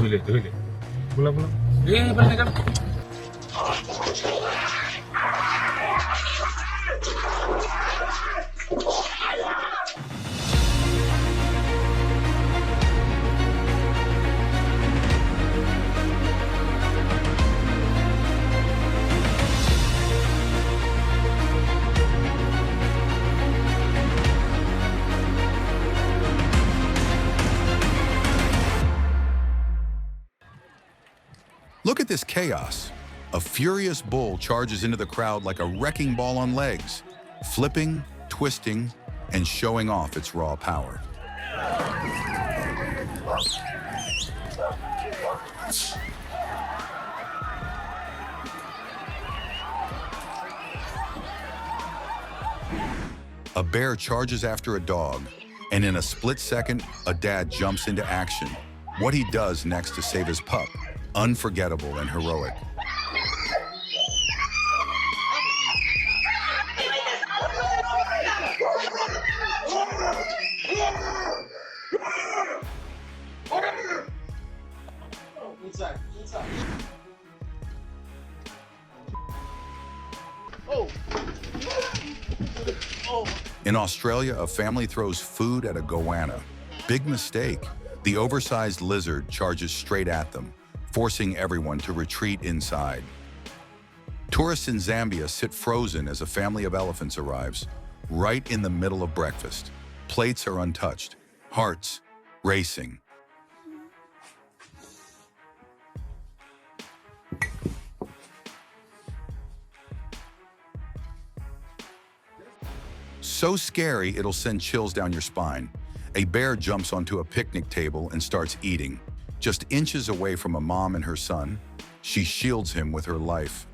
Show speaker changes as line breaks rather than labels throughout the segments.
হইলে বলা বলা এই বলে গেল
Look at this chaos. A furious bull charges into the crowd like a wrecking ball on legs, flipping, twisting, and showing off its raw power. A bear charges after a dog, and in a split second, a dad jumps into action. What he does next to save his pup, unforgettable and heroic. In Australia, a family throws food at a goanna. Big mistake. The oversized lizard charges straight at them, forcing everyone to retreat inside. Tourists in Zambia sit frozen as a family of elephants arrives, right in the middle of breakfast. Plates are untouched, hearts racing. So scary, it'll send chills down your spine. A bear jumps onto a picnic table and starts eating. Just inches away from a mom and her son, she shields him with her life.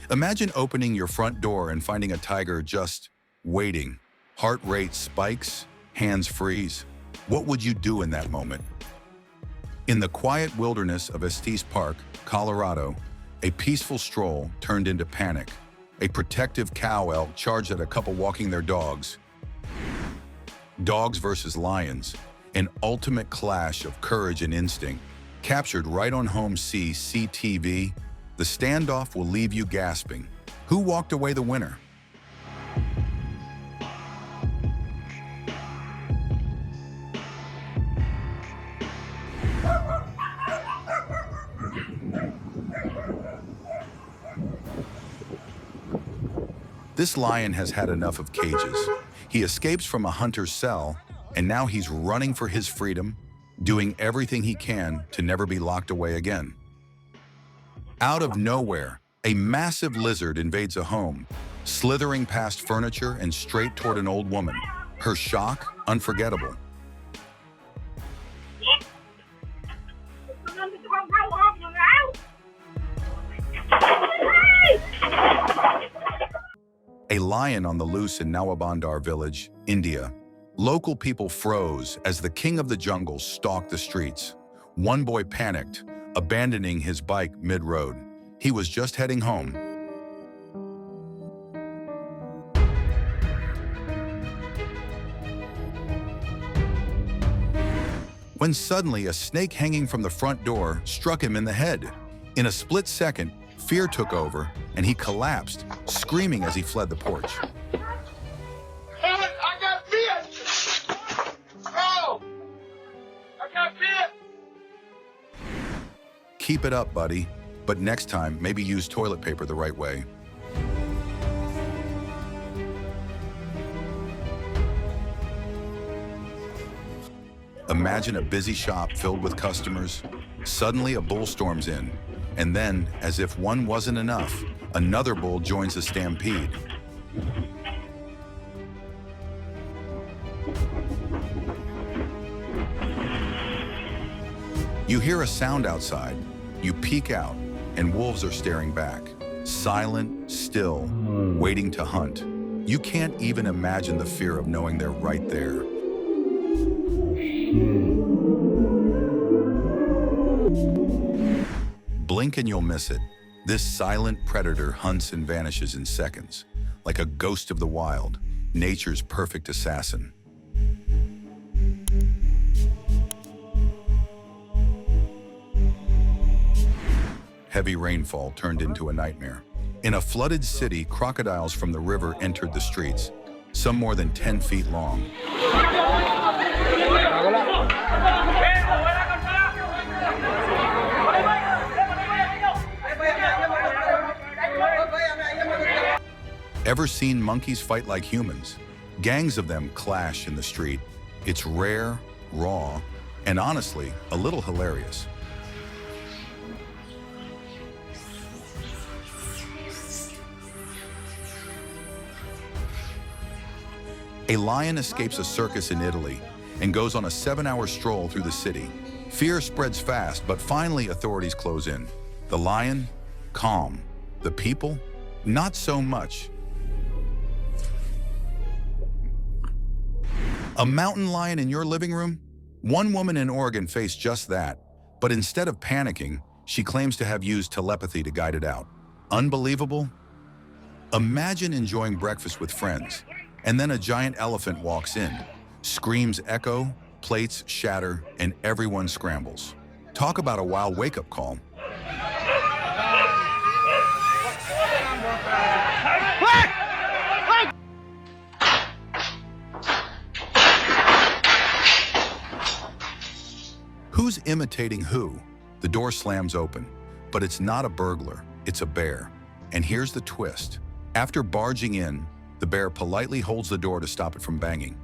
Imagine opening your front door and finding a tiger just waiting. Heart rate spikes, hands freeze. What would you do in that moment? In the quiet wilderness of Estes Park, Colorado, a peaceful stroll turned into panic. A protective cow elk charged at a couple walking their dogs. Dogs versus lions, an ultimate clash of courage and instinct. Captured right on home CCTV, the standoff will leave you gasping. Who walked away the winner? This lion has had enough of cages. He escapes from a hunter's cell, and now he's running for his freedom, doing everything he can to never be locked away again. Out of nowhere, a massive lizard invades a home, slithering past furniture and straight toward an old woman. Her shock, unforgettable. A lion on the loose in Nawabandar village, India. Local people froze as the king of the jungle stalked the streets. One boy panicked, abandoning his bike mid-road. He was just heading home. When suddenly a snake hanging from the front door struck him in the head. In a split second, fear took over, and he collapsed, screaming as he fled the porch.
I got bit! Oh! I got bit!
Keep it up, buddy. But next time, maybe use toilet paper the right way. Imagine a busy shop filled with customers. Suddenly, a bull storms in. And then, as if one wasn't enough, another bull joins the stampede. You hear a sound outside. You peek out, and wolves are staring back. Silent, still, waiting to hunt. You can't even imagine the fear of knowing they're right there. Blink and you'll miss it. This silent predator hunts and vanishes in seconds, like a ghost of the wild, nature's perfect assassin. Heavy rainfall turned into a nightmare. In a flooded city, crocodiles from the river entered the streets, some more than 10 feet long. Ever seen monkeys fight like humans? Gangs of them clash in the street. It's rare, raw, and honestly, a little hilarious. A lion escapes a circus in Italy and goes on a 7-hour stroll through the city. Fear spreads fast, but finally authorities close in. The lion, calm. The people, not so much. A mountain lion in your living room? One woman in Oregon faced just that, but instead of panicking, she claims to have used telepathy to guide it out. Unbelievable? Imagine enjoying breakfast with friends, and then a giant elephant walks in. Screams echo, plates shatter, and everyone scrambles. Talk about a wild wake-up call. Who's imitating who? The door slams open, but it's not a burglar, it's a bear. And here's the twist. After barging in, the bear politely holds the door to stop it from banging.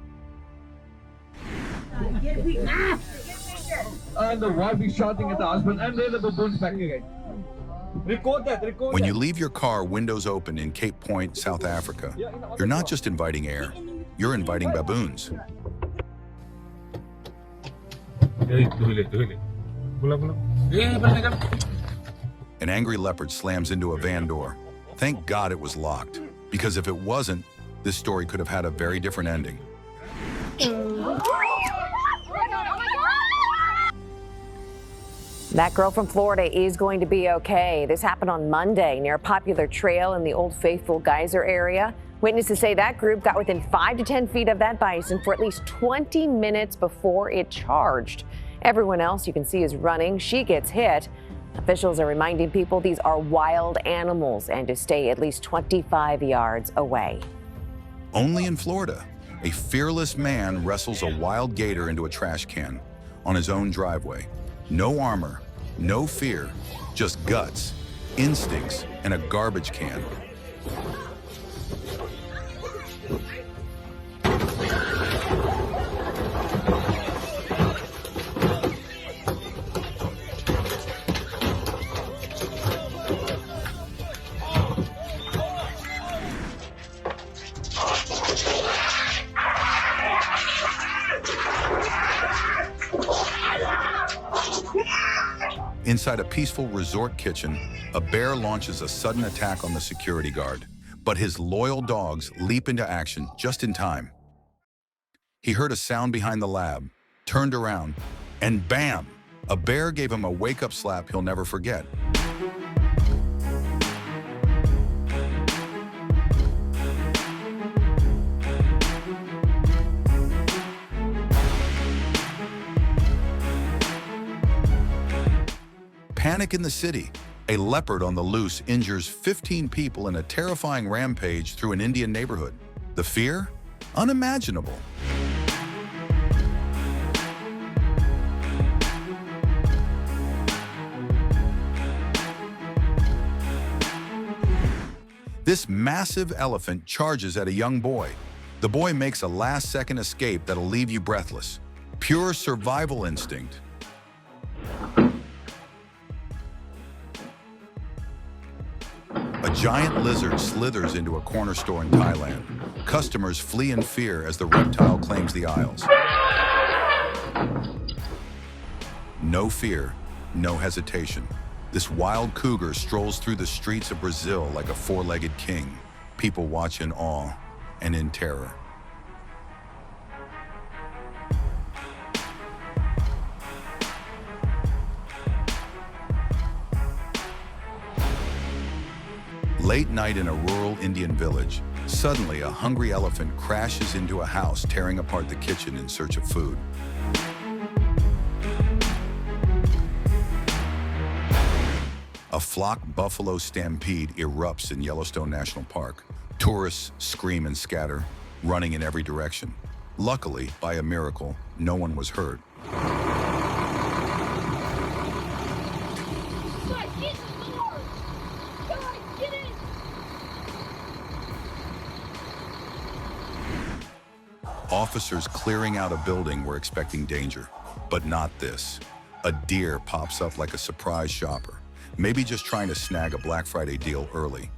And the wife is shouting at the husband, and then the baboon's back again. Record that.
When you leave your car windows open in Cape Point, South Africa, you're not just inviting air, you're inviting baboons. An angry leopard slams into a van door. Thank God it was locked, because if it wasn't, this story could have had a very different ending.
That girl from Florida is going to be okay. This happened on Monday near a popular trail in the Old Faithful Geyser area. Witnesses say that group got within 5 to 10 feet of that bison for at least 20 minutes before it charged. Everyone else you can see is running. She gets hit. Officials are reminding people these are wild animals and to stay at least 25 yards away.
Only in Florida, a fearless man wrestles a wild gator into a trash can on his own driveway. No armor, no fear, just guts, instincts, and a garbage can. Inside a peaceful resort kitchen, a bear launches a sudden attack on the security guard, but his loyal dogs leap into action just in time. He heard a sound behind the lab, turned around, and bam! A bear gave him a wake-up slap he'll never forget. Panic in the city. A leopard on the loose injures 15 people in a terrifying rampage through an Indian neighborhood. The fear? Unimaginable. This massive elephant charges at a young boy. The boy makes a last-second escape that'll leave you breathless. Pure survival instinct. A giant lizard slithers into a corner store in Thailand. Customers flee in fear as the reptile claims the aisles. No fear, no hesitation. This wild cougar strolls through the streets of Brazil like a four-legged king. People watch in awe and in terror. Late night in a rural Indian village, suddenly a hungry elephant crashes into a house, tearing apart the kitchen in search of food. A flock buffalo stampede erupts in Yellowstone National Park. Tourists scream and scatter, running in every direction. Luckily, by a miracle, no one was hurt. Officers clearing out a building were expecting danger, but not this. A deer pops up like a surprise shopper, maybe just trying to snag a Black Friday deal early.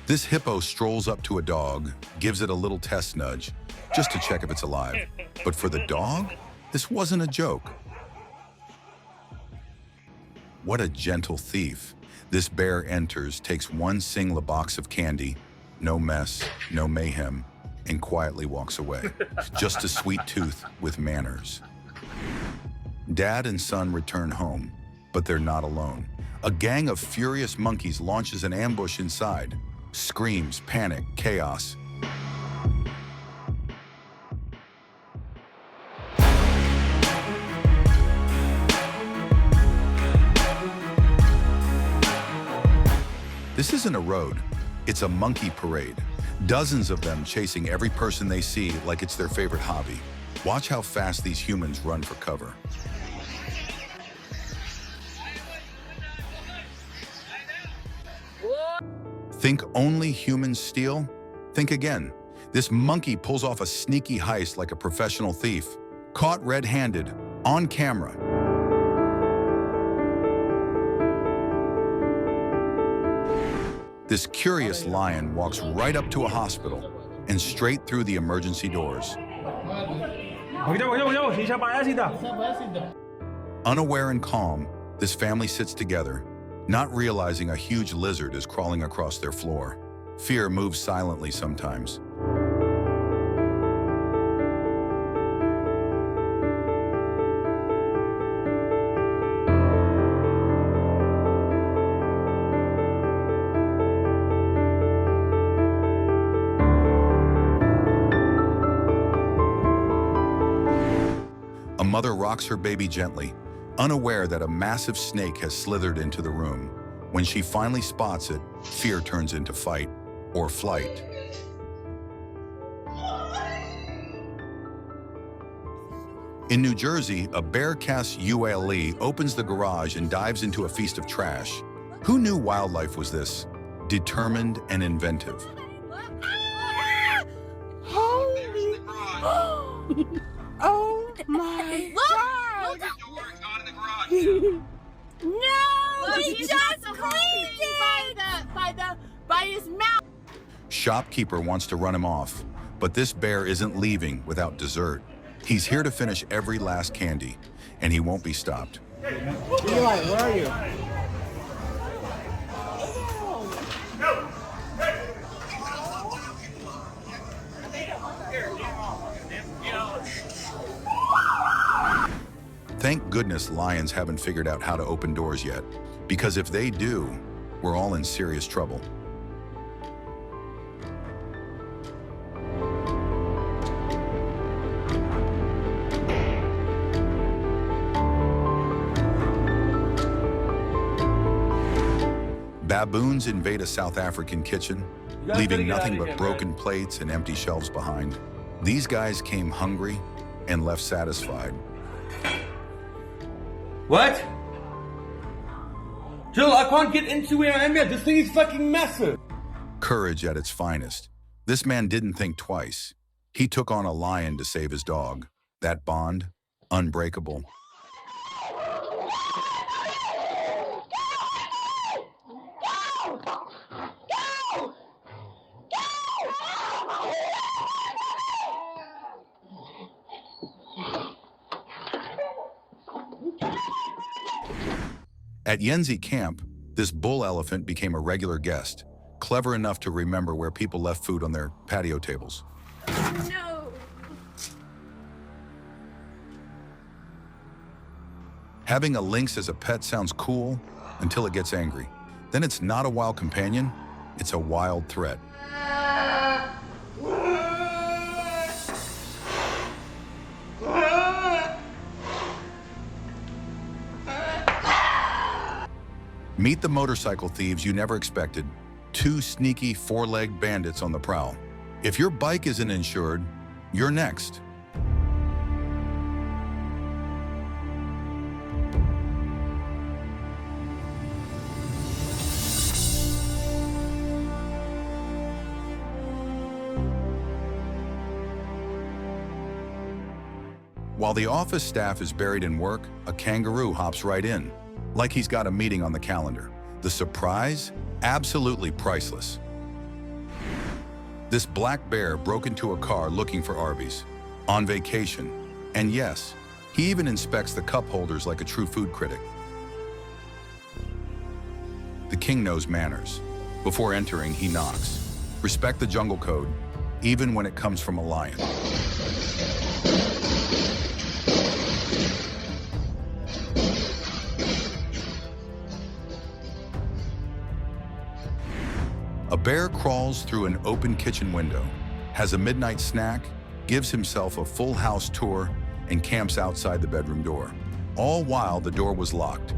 This hippo strolls up to a dog, gives it a little test nudge, just to check if it's alive. But for the dog, this wasn't a joke. What a gentle thief. This bear enters, takes one single box of candy, no mess, no mayhem, and quietly walks away. Just a sweet tooth with manners. Dad and son return home, but they're not alone. A gang of furious monkeys launches an ambush inside. Screams, panic, chaos. This isn't a road, it's a monkey parade. Dozens of them chasing every person they see like it's their favorite hobby. Watch how fast these humans run for cover. Think only humans steal? Think again. This monkey pulls off a sneaky heist like a professional thief. Caught red-handed, on camera. This curious lion walks right up to a hospital and straight through the emergency doors. Unaware and calm, this family sits together, not realizing a huge lizard is crawling across their floor. Fear moves silently sometimes. A mother rocks her baby gently, unaware that a massive snake has slithered into the room. When she finally spots it, fear turns into fight or flight. In New Jersey, a bear-cast ULE opens the garage and dives into a feast of trash. Who knew wildlife was this determined and inventive?
Holy! Oh my God! No, he just cleaned it by his mouth.
Shopkeeper wants to run him off, but this bear isn't leaving without dessert. He's here to finish every last candy, and he won't be stopped.
Eli, where are you?
Thank goodness lions haven't figured out how to open doors yet, because if they do, we're all in serious trouble. Baboons invade a South African kitchen, leaving nothing but broken plates and empty shelves behind. These guys came hungry and left satisfied.
What? Jill, I can't get into where I am yet. This thing is fucking massive.
Courage at its finest. This man didn't think twice. He took on a lion to save his dog. That bond, unbreakable. At Yenzi camp, this bull elephant became a regular guest, clever enough to remember where people left food on their patio tables.
No.
Having a lynx as a pet sounds cool until it gets angry. Then it's not a wild companion, It's a wild threat. Meet the motorcycle thieves you never expected, 2 sneaky 4-legged bandits on the prowl. If your bike isn't insured, you're next. While the office staff is buried in work, a kangaroo hops right in, like he's got a meeting on the calendar. The surprise? Absolutely priceless. This black bear broke into a car looking for Arby's, on vacation. And yes, he even inspects the cup holders like a true food critic. The king knows manners. Before entering, he knocks. Respect the jungle code, even when it comes from a lion. A bear crawls through an open kitchen window, has a midnight snack, gives himself a full house tour, and camps outside the bedroom door, all while the door was locked.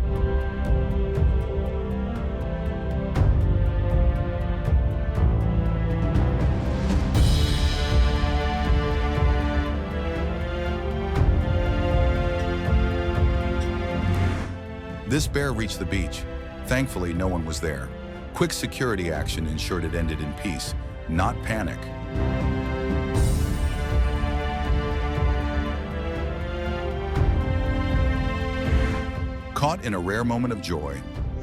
This bear reached the beach. Thankfully, no one was there. Quick security action ensured it ended in peace, not panic. Caught in a rare moment of joy,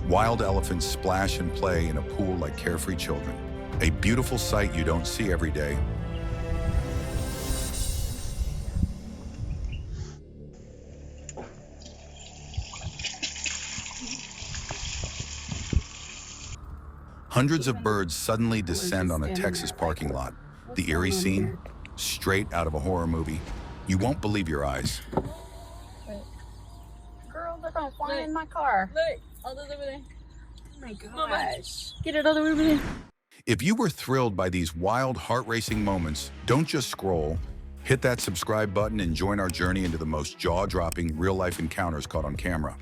wild elephants splash and play in a pool like carefree children. A beautiful sight you don't see every day. Hundreds of birds suddenly descend on a Texas parking lot. The eerie scene, straight out of a horror movie. You won't believe your eyes.
Girl, they're gonna fly in my car. Look, all those over there. Oh my gosh. Get it all the way over there.
If you were thrilled by these wild, heart-racing moments, don't just scroll. Hit that subscribe button and join our journey into the most jaw-dropping real-life encounters caught on camera.